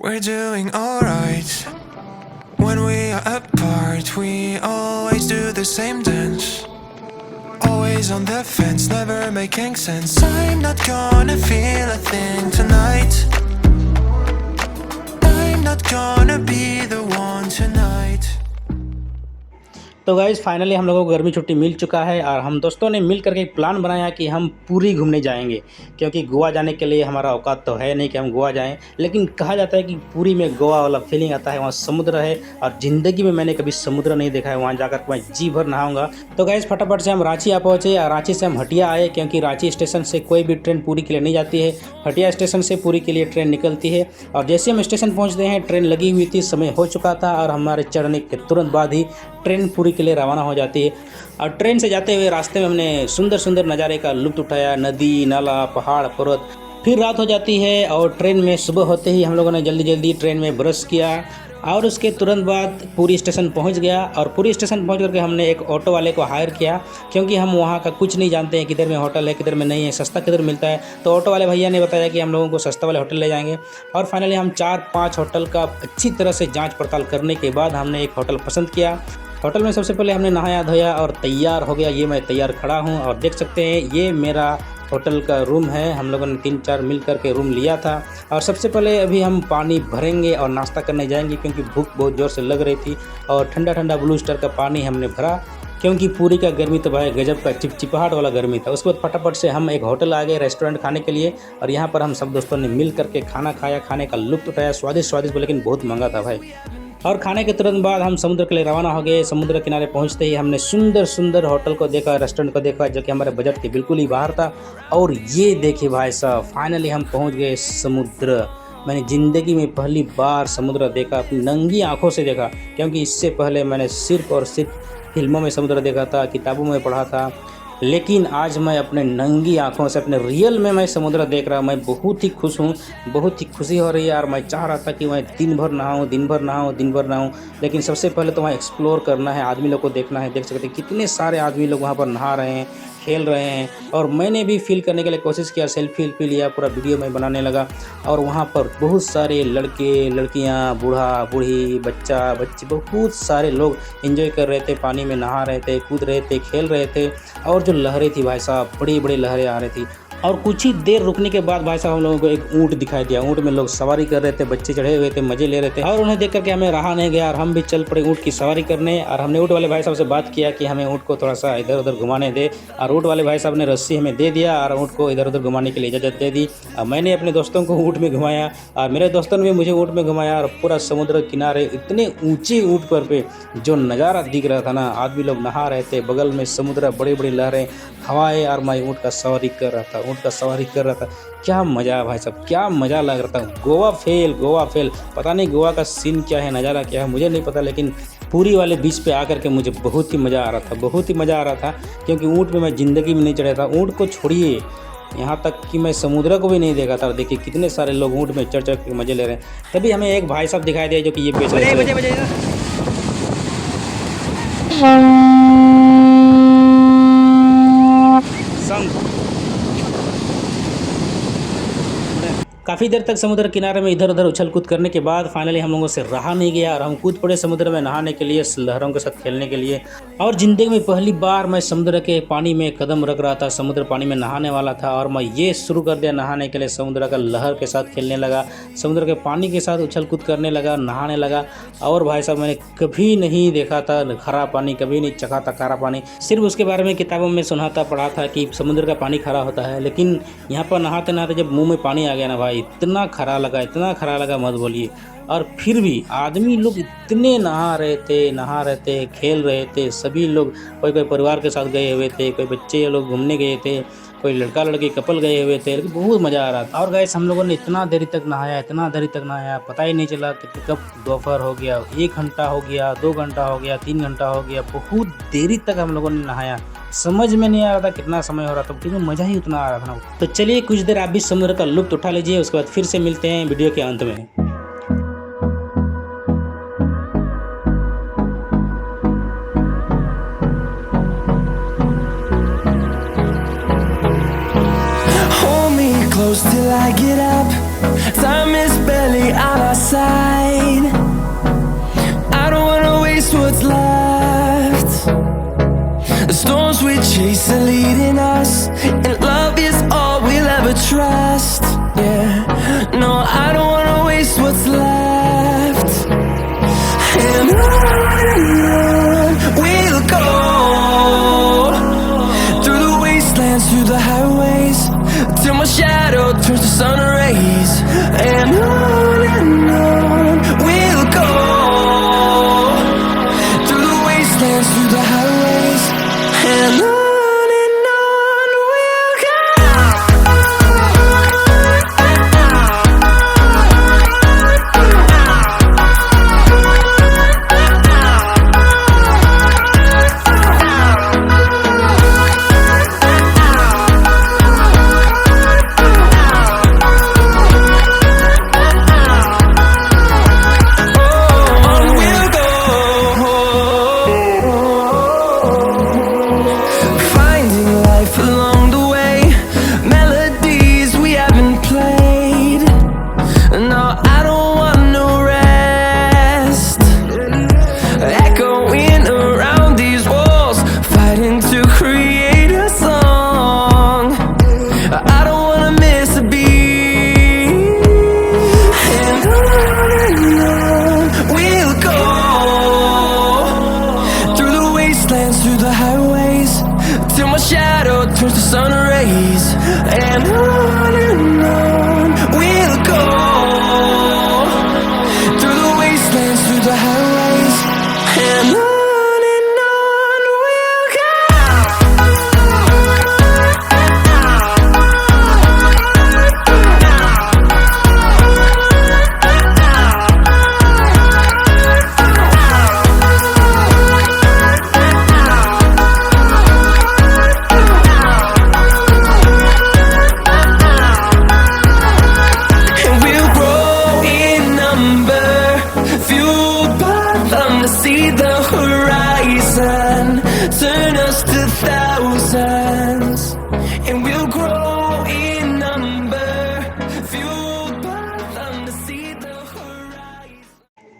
We're doing alright. When we are apart, we always do the same dance. Always on the fence, never making sense. I'm not gonna feel a thing tonight. I'm not gonna be the one tonight. तो guys finally हम लोगों को गर्मी छुट्टी मिल चुका है और हम दोस्तों ने मिल करके एक प्लान बनाया कि हम पूरी घूमने जाएंगे, क्योंकि गोवा जाने के लिए हमारा औकात तो है नहीं कि हम गोवा जाएं। लेकिन कहा जाता है कि पूरी में गोवा वाला फीलिंग आता है, वहाँ समुद्र है और ज़िंदगी में मैंने कभी समुद्र नहीं देखा है। वहाँ जाकर मैं जी भर नहाऊंगा। तो गाइज़ फटाफट से हम रांची आ पहुँचे और रांची से हम हटिया आए, क्योंकि रांची स्टेशन से कोई भी ट्रेन पूरी के लिए नहीं जाती है। हटिया स्टेशन से पूरी के लिए ट्रेन निकलती है और जैसे हम स्टेशन पहुँचते हैं ट्रेन लगी हुई थी, समय हो चुका था और हमारे चढ़ने के तुरंत बाद ही ट्रेन पूरी के लिए रवाना हो जाती है। और ट्रेन से जाते हुए रास्ते में हमने सुंदर सुंदर नज़ारे का लुत्फ़ उठाया, नदी नाला पहाड़ पर्वत। फिर रात हो जाती है और ट्रेन में सुबह होते ही हम लोगों ने जल्दी जल्दी ट्रेन में ब्रश किया और उसके तुरंत बाद पूरी स्टेशन पहुंच गया। और पूरी स्टेशन पहुंच करके हमने एक ऑटो वाले को हायर किया, क्योंकि हम वहां का कुछ नहीं जानते हैं, किधर में होटल है किधर में नहीं है, सस्ता किधर मिलता है। तो ऑटो वाले भैया ने बताया कि हम लोगों को सस्ता वाले होटल ले जाएंगे। और फाइनली हम 4-5 होटल का अच्छी तरह से जाँच पड़ताल करने के बाद हमने एक होटल पसंद किया। होटल में सबसे पहले हमने नहाया धोया और तैयार हो गया। ये मैं तैयार खड़ा हूँ और देख सकते हैं ये मेरा होटल का रूम है। हम लोगों ने 3-4 मिल कर के रूम लिया था। और सबसे पहले अभी हम पानी भरेंगे और नाश्ता करने जाएंगे, क्योंकि भूख बहुत ज़ोर से लग रही थी। और ठंडा ठंडा ब्लू स्टार का पानी हमने भरा, क्योंकि पूरी का गर्मी तो भाई गजब का चिपचिपाहट वाला गर्मी था। उसके बाद फटाफट से हम एक होटल आ गए रेस्टोरेंट खाने के लिए और यहाँ पर हम सब दोस्तों ने मिल करके खाना खाया, खाने का लुत्फ़ उठाया। स्वादिष्ट लेकिन बहुत महंगा था भाई। और खाने के तुरंत बाद हम समुद्र के लिए रवाना हो गए। समुद्र किनारे पहुंचते ही हमने सुंदर सुंदर होटल को देखा, रेस्टोरेंट को देखा, जो कि हमारे बजट के बिल्कुल ही बाहर था। और ये देखिए भाई साहब, फाइनली हम पहुंच गए समुद्र। मैंने ज़िंदगी में पहली बार समुद्र देखा, अपनी नंगी आंखों से देखा, क्योंकि इससे पहले मैंने सिर्फ और सिर्फ फिल्मों में समुद्र देखा था, किताबों में पढ़ा था। लेकिन आज मैं अपने नंगी आंखों से अपने रियल में मैं समुद्र देख रहा हूँ। मैं बहुत ही खुश हूँ, बहुत ही खुशी हो रही है। और मैं चाह रहा था कि मैं दिन भर नहाऊँ। लेकिन सबसे पहले तो वहाँ एक्सप्लोर करना है, आदमी लोग को देखना है। देख सकते हैं कितने सारे आदमी लोग वहाँ पर नहा रहे हैं, खेल रहे हैं। और मैंने भी फील करने के लिए कोशिश किया, सेल्फी लिया, पूरा वीडियो मैं बनाने लगा। और वहाँ पर बहुत सारे लड़के लड़कियाँ, बूढ़ा बूढ़ी, बच्चा बच्ची, बहुत सारे लोग एंजॉय कर रहे थे, पानी में नहा रहे थे, कूद रहे थे, खेल रहे थे। और जो लहरें थी भाई साहब, बड़ी बड़ी लहरें आ रही थी। और कुछ ही देर रुकने के बाद भाई साहब हम लोगों को एक ऊँट दिखाई दिया। ऊँट में लोग सवारी कर रहे थे, बच्चे चढ़े हुए थे, मज़े ले रहे थे। और उन्हें देख करके हमें रहा नहीं गया और हम भी चल पड़े ऊँट की सवारी करने। और हमने ऊँट वाले भाई साहब से बात किया कि हमें ऊँट को थोड़ा सा इधर उधर घुमाने दे। और ऊँट वाले भाई साहब ने रस्सी हमें दे दिया और ऊँट को इधर उधर घुमाने के लिए इजाज़त दे दी। और मैंने अपने दोस्तों को ऊँट में घुमाया और मेरे दोस्तों ने भी मुझे ऊँट में घुमाया। और पूरा समुद्र किनारे इतने ऊँचे ऊँट पर पे जो नज़ारा दिख रहा था ना, आदमी लोग नहा रहे थे, बगल में समुद्र, बड़ी बड़ी लहरें, हवाएं, और मैं ऊँट का सवारी कर रहा था। क्या मज़ा भाई साहब, क्या मज़ा लग रहा था। गोवा फेल। पता नहीं गोवा का सीन क्या है, नज़ारा क्या है, मुझे नहीं पता। लेकिन पूरी वाले बीच पे आकर के मुझे बहुत ही मज़ा आ रहा था, क्योंकि ऊँट में मैं ज़िंदगी में नहीं चढ़ा था। ऊँट को छोड़िए, यहाँ तक कि मैं समुद्र को भी नहीं देखा था। और देखिए कितने सारे लोग ऊँट में चढ़ के मज़े ले रहे हैं। तभी हमें एक भाई साहब दिखाई दिए जो कि ये बेच रहे थे। काफ़ी देर तक समुद्र किनारे में इधर उधर उछल कूद करने के बाद फाइनली हम लोगों से रहा नहीं गया और हम कूद पड़े समुद्र में नहाने के लिए, लहरों के साथ खेलने के लिए। और ज़िंदगी में पहली बार मैं समुद्र के पानी में कदम रख रहा था। समुद्र पानी में नहाने वाला था और मैं ये शुरू कर दिया नहाने के लिए। समुद्र का लहर के साथ खेलने लगा, समुद्र के पानी के साथ उछल कूद करने लगा, नहाने लगा। और भाई साहब मैंने कभी नहीं देखा था खारा पानी, कभी नहीं चखा था खारा पानी। सिर्फ उसके बारे में किताबों में सुना था, पढ़ा था कि समुद्र का पानी खारा होता है। लेकिन यहाँ पर नहाते नहाते जब मुँह में पानी आ गया ना भाई, इतना खरा लगा मत बोलिए। और फिर भी आदमी लोग इतने नहा रहे थे, खेल रहे थे। सभी लोग, कोई परिवार के साथ गए हुए थे, कोई बच्चे लोग घूमने गए थे, कोई लड़का लड़की कपल गए हुए थे। लेकिन बहुत मज़ा आ रहा था। और गाइस हम लोगों ने इतना देरी तक नहाया, पता ही नहीं चला कि कब दोपहर हो गया, 1 घंटा हो गया, 2 घंटा हो गया, 3 घंटा हो गया। बहुत देरी तक हम लोगों ने नहाया, समझ में नहीं आ रहा था कितना समय हो रहा था, क्योंकि मज़ा ही उतना आ रहा था ना। तो चलिए कुछ देर आप भी समुद्र का लुत्फ़ उठा लीजिए, उसके बाद फिर से मिलते हैं वीडियो के अंत में। Hold me close till I get up. Time is barely on our side.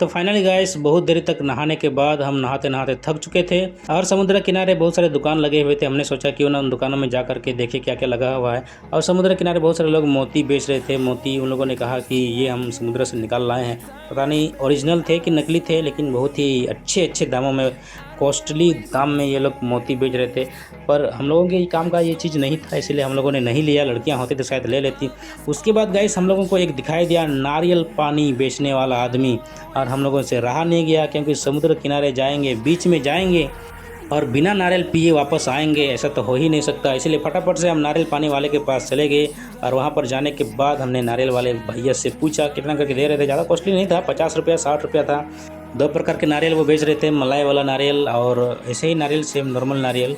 तो फाइनली गाइस बहुत देर तक नहाने के बाद हम नहाते नहाते थक चुके थे और समुद्र किनारे बहुत सारे दुकान लगे हुए थे। हमने सोचा क्यों ना उन दुकानों में जा करके देखें क्या क्या लगा हुआ है। और समुद्र किनारे बहुत सारे लोग मोती बेच रहे थे। मोती उन लोगों ने कहा कि ये हम समुद्र से निकाल लाए हैं, पता नहीं ओरिजिनल थे कि नकली थे, लेकिन बहुत ही अच्छे दामों में, कॉस्टली दाम में ये लोग मोती बेच रहे थे। पर हम लोगों के काम का ये चीज़ नहीं था, इसलिए हम लोगों ने नहीं लिया। लड़कियां होती तो शायद ले लेती। उसके बाद गाइस हम लोगों को एक दिखाई दिया नारियल पानी बेचने वाला आदमी, और हम लोगों से रहा नहीं गया, क्योंकि समुद्र किनारे जाएंगे, बीच में जाएंगे और बिना नारियल पिए वापस आएंगे, ऐसा तो हो ही नहीं सकता। इसलिए फटाफट से हम नारियल पानी वाले के पास चले गए। और वहाँ पर जाने के बाद हमने नारियल वाले भैया से पूछा कितना करके दे रहे थे। ज़्यादा कॉस्टली नहीं था, 50 रुपया 60 रुपया था। 2 प्रकार के नारियल वो बेच रहे थे, मलाई वाला नारियल और ऐसे ही नारियल, सेम नॉर्मल नारियल।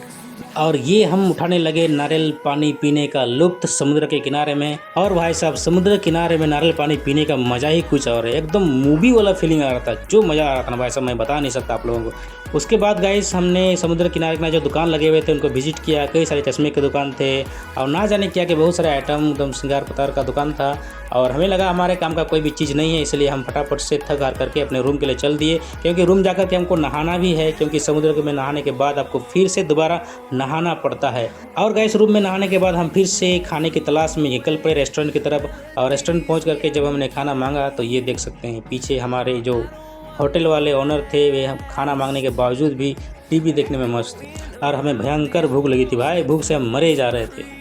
और ये हम उठाने लगे नारियल पानी पीने का लुत्फ़ समुद्र के किनारे में। और भाई साहब समुद्र किनारे में नारियल पानी पीने का मज़ा ही कुछ और है, एकदम मूवी वाला फीलिंग आ रहा था। जो मज़ा आ रहा था ना भाई साहब, मैं बता नहीं सकता आप लोगों को। उसके बाद गाइस हमने समुद्र किनारे जो दुकान लगे हुए थे उनको विजिट किया। कई सारे चश्मे के दुकान थे और ना जाने क्या कि बहुत सारे आइटम, एकदम श्रृंगार पतार का दुकान था। और हमें लगा हमारे काम का कोई भी चीज़ नहीं है, इसलिए हम फटाफट से थक हार करके अपने रूम के लिए चल दिए, क्योंकि रूम जाकर के हमको नहाना भी है, क्योंकि समुद्र में नहाने के बाद आपको फिर से दोबारा नहाना पड़ता है। और गाइस रूम में नहाने के बाद हम फिर से खाने की तलाश में निकल पड़े रेस्टोरेंट की तरफ। और रेस्टोरेंट पहुंच करके जब हमने खाना मांगा तो ये देख सकते हैं पीछे हमारे जो होटल वाले ओनर थे, वे हम खाना मांगने के बावजूद भी टीवी देखने में मस्त थे। और हमें भयंकर भूख लगी थी भाई, भूख से हम मरे जा रहे थे।